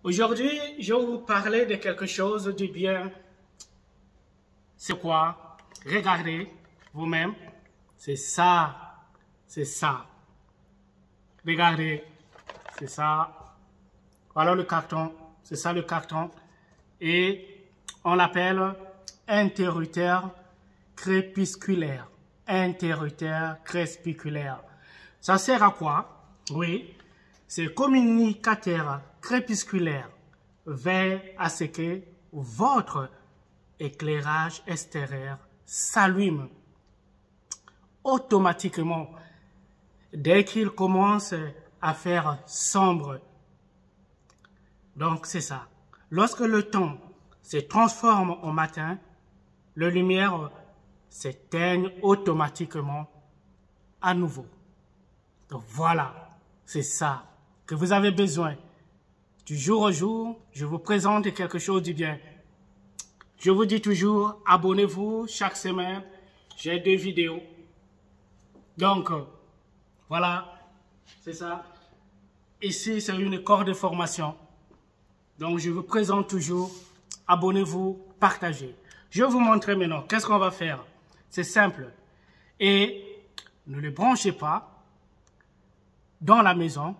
Aujourd'hui, je vais vous parler de quelque chose de bien. C'est quoi? Regardez vous-même. C'est ça. C'est ça. Regardez. C'est ça. Voilà le carton. C'est ça le carton. Et on l'appelle interrupteur crépusculaire. Interrupteur crépusculaire. Ça sert à quoi? Oui. C'est communicateur crépusculaire veille à ce que votre éclairage extérieur s'allume automatiquement dès qu'il commence à faire sombre. Donc c'est ça. Lorsque le temps se transforme en matin, les lumières s'éteignent automatiquement à nouveau. Donc voilà, c'est ça que vous avez besoin. Du jour au jour, je vous présente quelque chose de bien. Je vous dis toujours, abonnez-vous chaque semaine. J'ai 2 vidéos. Donc, voilà, c'est ça. Ici, c'est une école de formation. Donc, je vous présente toujours, abonnez-vous, partagez. Je vais vous montrer maintenant, qu'est-ce qu'on va faire? C'est simple. Et ne le branchez pas dans la maison,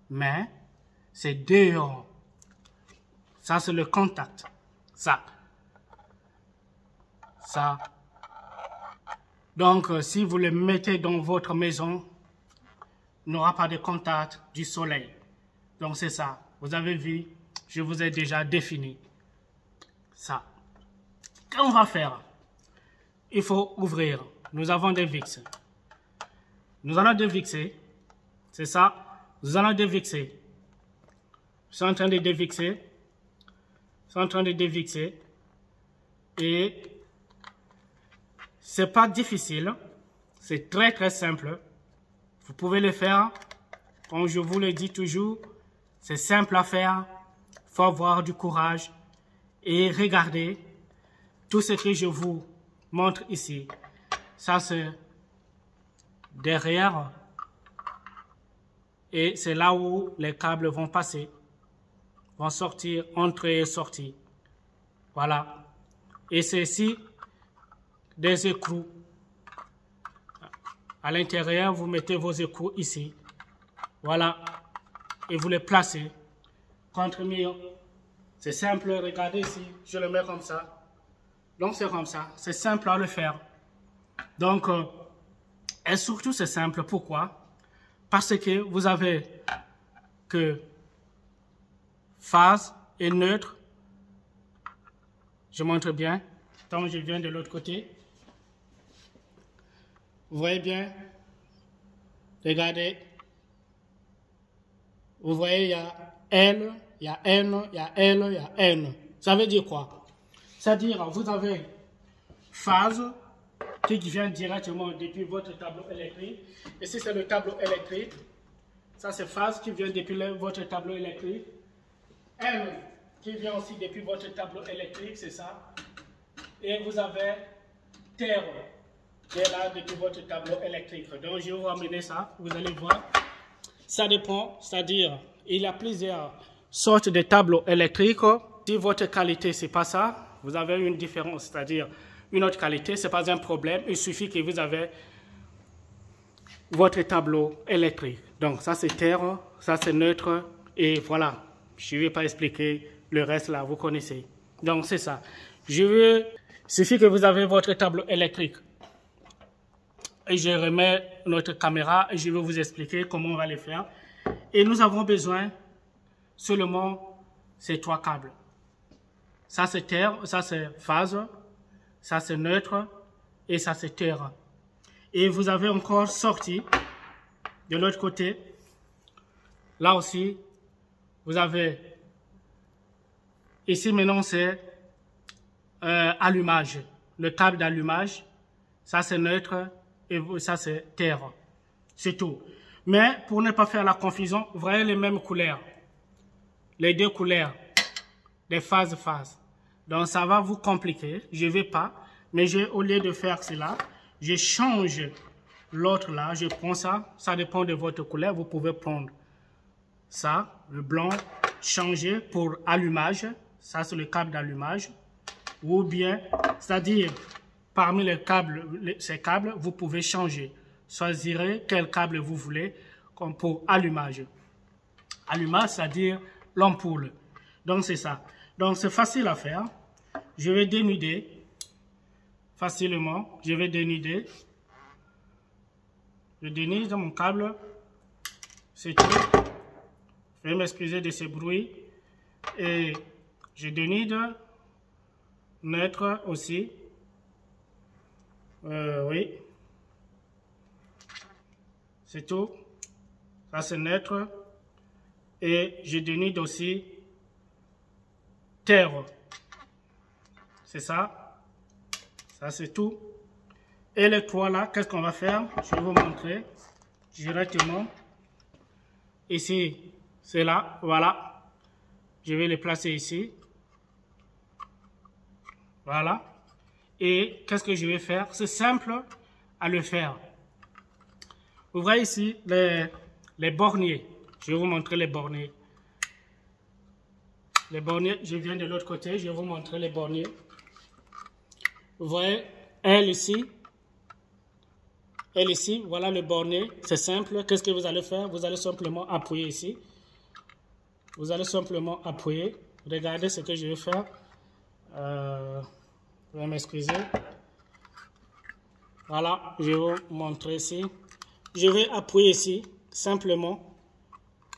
mais c'est dehors. Ça, c'est le contact. Ça. Ça. Donc, si vous le mettez dans votre maison, il n'y aura pas de contact du soleil. Donc, c'est ça. Vous avez vu, je vous ai déjà défini. Ça. Qu'est-ce qu'on va faire? Il faut ouvrir. Nous avons des vis. Nous allons dévixer. C'est ça. Nous allons dévixer. Je suis en train de dévixer. Je suis en train de dévixer. Et c'est pas difficile. C'est très très simple. Vous pouvez le faire. Comme je vous le dis toujours, c'est simple à faire. Il faut avoir du courage. Et regardez tout ce que je vous montre ici. Ça c'est derrière. Et c'est là où les câbles vont passer. Vont sortir, entrer et sortir. Voilà. Et c'est ici des écrous. À l'intérieur, vous mettez vos écrous ici. Voilà. Et vous les placez contre le mur. C'est simple, regardez ici. Je le mets comme ça. Donc c'est comme ça. C'est simple à le faire. Donc, et surtout c'est simple. Pourquoi? Parce que vous avez que phase et neutre. Je montre bien. Tant que je viens de l'autre côté. Vous voyez bien? Regardez. Vous voyez, il y a L, il y a N, il y a L, il y a N. Ça veut dire quoi? C'est-à-dire, vous avez phase qui vient directement depuis votre tableau électrique. Ici, c'est le tableau électrique. Ça, c'est phase qui vient depuis votre tableau électrique. N qui vient aussi depuis votre tableau électrique, c'est ça. Et vous avez terre qui est là depuis votre tableau électrique. Donc, je vais vous ramener ça. Vous allez voir. Ça dépend, c'est-à-dire, il y a plusieurs sortes de tableaux électriques. Si votre qualité, c'est pas ça, vous avez une différence, c'est-à-dire une autre qualité, c'est pas un problème. Il suffit que vous avez votre tableau électrique. Donc, ça c'est terre, ça c'est neutre, et voilà. Je ne vais pas expliquer le reste là, vous connaissez. Donc, c'est ça. Il suffit que vous avez votre tableau électrique. Et je remets notre caméra et je vais vous expliquer comment on va le faire. Et nous avons besoin seulement ces 3 câbles. Ça c'est terre, ça c'est phase, ça c'est neutre et ça c'est terre. Et vous avez encore sorti de l'autre côté. Là aussi, vous avez ici maintenant c'est allumage, le câble d'allumage. Ça c'est neutre. Et ça, c'est terre. C'est tout. Mais pour ne pas faire la confusion, vous voyez les mêmes couleurs. Les 2 couleurs. Des phases. Donc, ça va vous compliquer. Je ne vais pas. Mais au lieu de faire cela, je change l'autre là. Je prends ça. Ça dépend de votre couleur. Vous pouvez prendre ça, le blanc, changer pour allumage. Ça, c'est le câble d'allumage. Ou bien, c'est-à-dire, parmi ces câbles, vous pouvez changer. Choisirez quel câble vous voulez comme pour allumage. Allumage, c'est-à-dire l'ampoule. Donc, c'est ça. Donc, c'est facile à faire. Je vais dénuder facilement. Je vais dénuder. Je dénude mon câble. C'est tout. Je vais m'excuser de ce bruit. Et je dénude neutre aussi. Oui. C'est tout. Ça, c'est neutre. Et je dénude aussi terre. C'est ça. Ça, c'est tout. Et les trois là, qu'est-ce qu'on va faire? Je vais vous montrer directement. Ici, c'est là. Voilà. Je vais les placer ici. Voilà. Et qu'est-ce que je vais faire? C'est simple à le faire. Vous voyez ici les borniers. Je vais vous montrer les borniers. Les borniers, je viens de l'autre côté. Je vais vous montrer les borniers. Vous voyez, elle ici. Elle ici, voilà le bornier. C'est simple. Qu'est-ce que vous allez faire? Vous allez simplement appuyer ici. Vous allez simplement appuyer. Regardez ce que je vais faire. Je vais m'excuser. Voilà, je vais vous montrer ici. Je vais appuyer ici, simplement.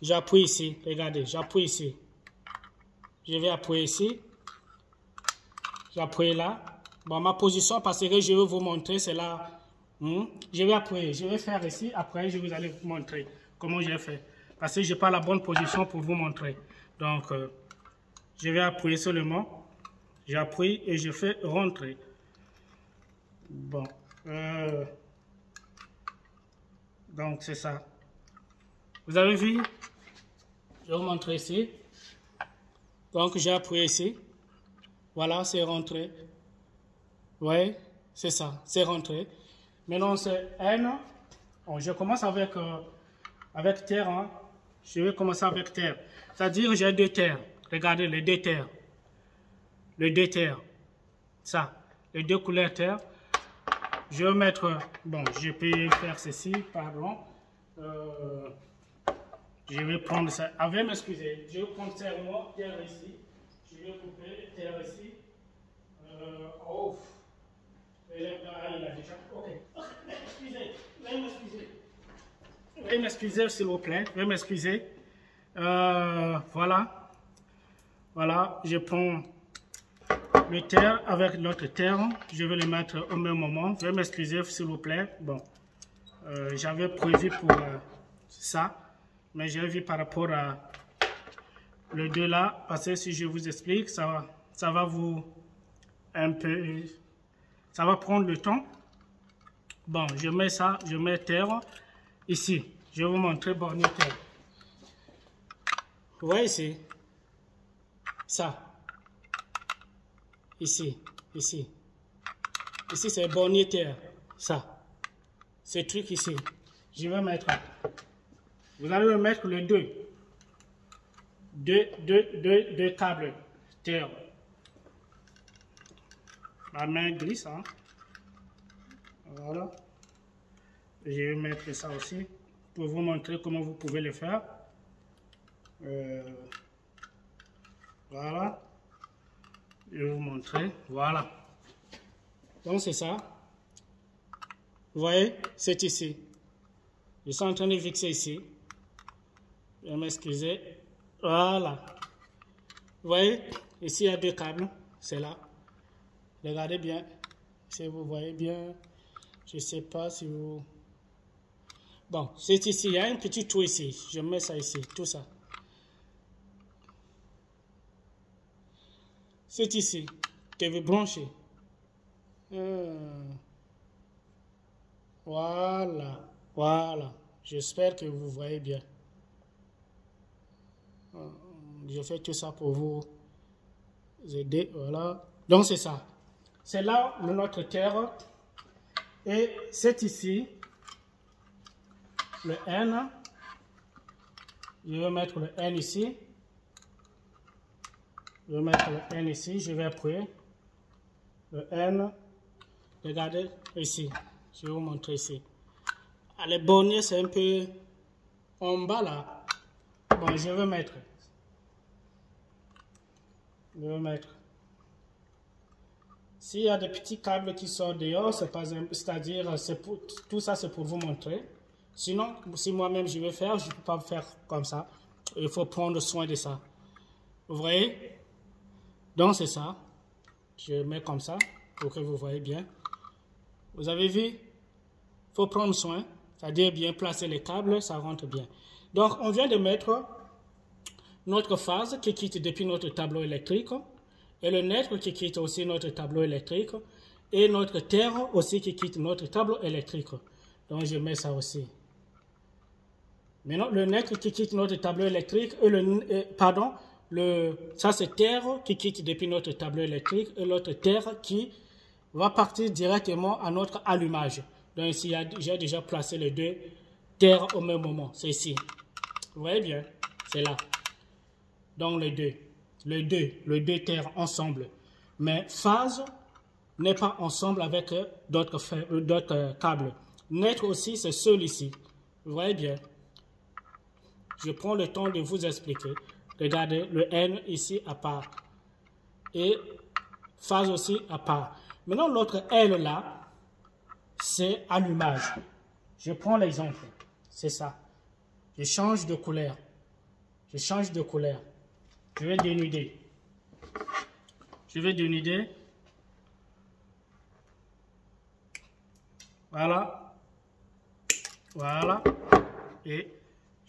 J'appuie ici, regardez, j'appuie ici. Je vais appuyer ici. J'appuie là. Bon, ma position, parce que je vais vous montrer, c'est là. Je vais appuyer, je vais faire ici. Après, je vais vous montrer comment j'ai fait. Parce que je n'ai pas la bonne position pour vous montrer. Donc, je vais appuyer seulement. J'appuie et je fais rentrer. Bon. Donc, c'est ça. Vous avez vu? Je vais vous montrer ici. Donc, j'ai appuyé ici. Voilà, c'est rentré. Oui, c'est ça, c'est rentré. Maintenant, c'est N. Bon, je commence avec terre. Hein. Je vais commencer avec terre. C'est-à-dire, j'ai deux terres. Regardez, les deux terres. Les deux terres. Ça, les deux couleurs terre. Je vais mettre, bon, je peux faire ceci, pardon. Je vais prendre ça. Ah, veuillez m'excuser. Je vais prendre terre ici. Je vais couper terre ici. Oh. Il a déjà. Ok. Excusez. Veuillez m'excuser. Veuillez m'excuser, s'il vous plaît. Veuillez m'excuser. Voilà. Voilà. Je prends le terre avec l'autre terre. Je vais le mettre au même moment. Veuillez m'excuser, s'il vous plaît. Bon. J'avais prévu pour ça. Mais j'ai vu par rapport à le deux là. Parce que si je vous explique, ça va vous un peu. Ça va prendre le temps. Bon, je mets ça, je mets terre ici. Je vais vous montrer bornier terre. Vous voyez ici? Ça. Ici, ici. Ici, c'est bornier terre. Ça. Ce truc ici. Je vais mettre. Vous allez mettre les deux câbles terre. Ma main glisse, hein. Voilà. Je vais mettre ça aussi pour vous montrer comment vous pouvez le faire. Voilà. Je vais vous montrer. Voilà. Donc c'est ça. Vous voyez, c'est ici. Je suis en train de fixer ici. Je vais m'excuser. Voilà. Vous voyez, ici il y a deux câbles. C'est là. Regardez bien, si vous voyez bien, je ne sais pas si vous... Bon, c'est ici, il y a un petit trou ici, je mets ça ici, tout ça. C'est ici que vous branchez. Voilà, voilà, j'espère que vous voyez bien. Je fais tout ça pour vous aider, voilà. Donc c'est ça. C'est là notre terre. Et c'est ici le N. Je vais mettre le N ici. Je vais mettre le N ici, je vais appuyer. Le N, regardez ici, je vais vous montrer ici. Les borniers, c'est un peu en bas là. Bon, je vais mettre. S'il y a des petits câbles qui sortent dehors, c'est-à-dire, tout ça c'est pour vous montrer. Sinon, si moi-même je vais faire, je ne peux pas faire comme ça. Il faut prendre soin de ça. Vous voyez? Donc c'est ça. Je mets comme ça pour que vous voyez bien. Vous avez vu? Il faut prendre soin, c'est-à-dire bien placer les câbles, ça rentre bien. Donc on vient de mettre notre phase qui quitte depuis notre tableau électrique et le net qui quitte aussi notre tableau électrique et notre terre aussi qui quitte notre tableau électrique. Donc je mets ça aussi. Maintenant le net qui quitte notre tableau électrique et ça c'est terre qui quitte depuis notre tableau électrique et l'autre terre qui va partir directement à notre allumage. Donc ici j'ai déjà placé les deux terres au même moment. C'est ici. Vous voyez bien? C'est là. Donc les deux terres ensemble. Mais phase n'est pas ensemble avec d'autres câbles. Net aussi, c'est seul ici. Vous voyez bien. Je prends le temps de vous expliquer. Regardez, le N ici à part. Et phase aussi à part. Maintenant, l'autre L là, c'est allumage. Je prends l'exemple. C'est ça. Je change de couleur. Je change de couleur. Je vais dénuder. Voilà. Voilà. Et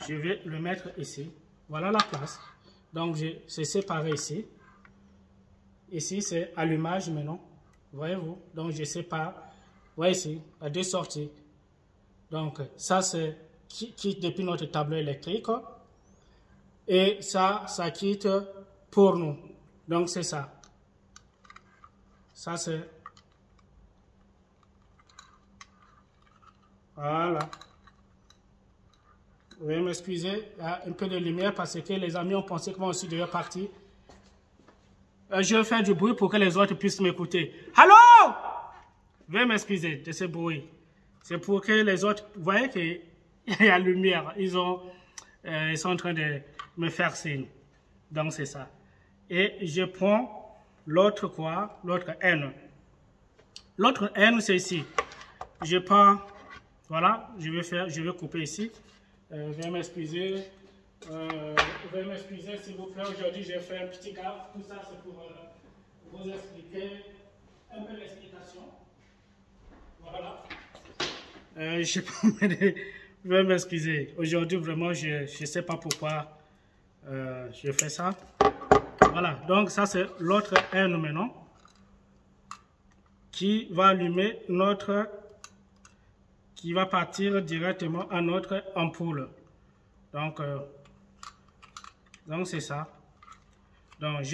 je vais le mettre ici. Voilà la place. Donc, c'est séparé ici. Ici, c'est allumage maintenant. Voyez-vous? Donc, je sépare. Vous voyez ici, à deux sorties. Donc, ça, c'est qui quitte depuis notre tableau électrique. Et ça quitte pour nous. Donc, c'est ça. Ça, c'est... Voilà. Vous pouvez m'excuser, il y a un peu de lumière parce que les amis ont pensé que moi aussi devais partir. Je vais faire du bruit pour que les autres puissent m'écouter. Allô? Veuillez m'excuser de ce bruit. C'est pour que les autres... Vous voyez qu'il y a lumière. Ils sont en train de me faire signe. Donc, c'est ça. Et je prends l'autre quoi? L'autre N. L'autre N, c'est ici. Je prends... Voilà, je vais couper ici. Veuillez m'excuser. Veuillez m'excuser, s'il vous plaît. Aujourd'hui, j'ai fait un petit gaffe. Tout ça, c'est pour vous expliquer un peu l'explication. Voilà. Veuillez m'excuser. Aujourd'hui, vraiment, je ne sais pas pourquoi je fais ça. Voilà. Donc, ça, c'est l'autre N maintenant qui va allumer notre... qui va partir directement à notre ampoule. Donc c'est ça. Donc,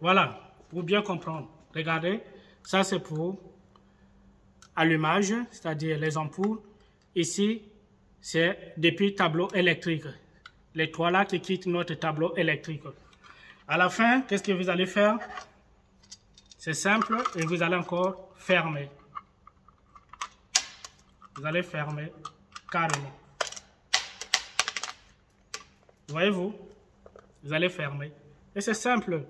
voilà, pour bien comprendre. Regardez, ça c'est pour allumage, c'est-à-dire les ampoules. Ici, c'est depuis tableau électrique. Les trois là qui quittent notre tableau électrique. À la fin, qu'est-ce que vous allez faire? C'est simple et vous allez encore fermer. Vous allez fermer carrément. Voyez-vous? Vous allez fermer. Et c'est simple.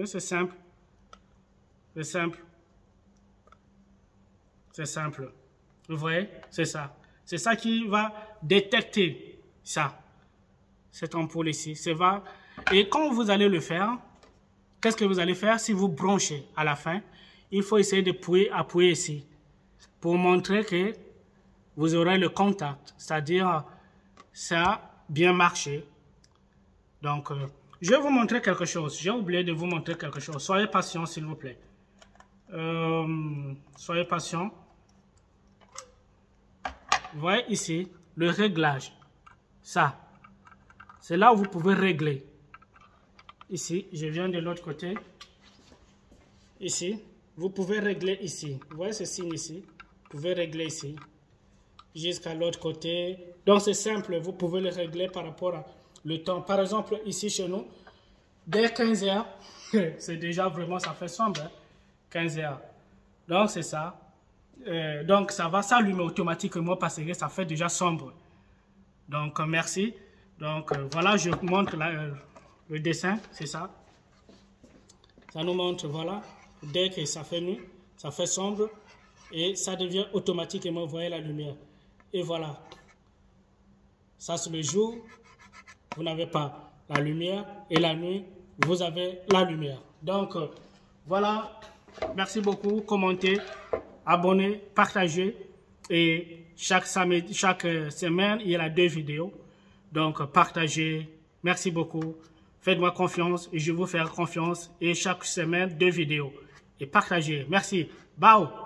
C'est simple. C'est simple. C'est simple. Vous voyez? C'est ça. C'est ça qui va détecter ça. Cette ampoule ici. Et quand vous allez le faire, qu'est-ce que vous allez faire? Si vous branchez à la fin, il faut essayer d'appuyer ici. Pour montrer que vous aurez le contact, c'est-à-dire ça a bien marché. Donc, je vais vous montrer quelque chose. J'ai oublié de vous montrer quelque chose. Soyez patient, s'il vous plaît. Soyez patient. Vous voyez ici le réglage. Ça, c'est là où vous pouvez régler. Ici, je viens de l'autre côté. Ici, vous pouvez régler ici. Vous voyez ce signe ici? Vous pouvez régler ici, jusqu'à l'autre côté. Donc c'est simple, vous pouvez le régler par rapport à le temps. Par exemple, ici chez nous, dès 15 heures, c'est déjà vraiment, ça fait sombre, hein, 15 heures. Donc, c'est ça. Donc, ça va s'allumer automatiquement parce que ça fait déjà sombre. Donc, merci. Donc, voilà, je montre le dessin, c'est ça. Ça nous montre, voilà, dès que ça fait nuit, ça fait sombre et ça devient automatiquement, vous voyez la lumière. Et voilà. Ça, c'est le jour, vous n'avez pas la lumière et la nuit, vous avez la lumière. Donc, voilà. Merci beaucoup. Commentez, abonnez, partagez. Et chaque semaine, il y a 2 vidéos. Donc, partagez. Merci beaucoup. Faites-moi confiance et je vous ferai confiance. Et chaque semaine, 2 vidéos. Et partagez. Merci. Bao.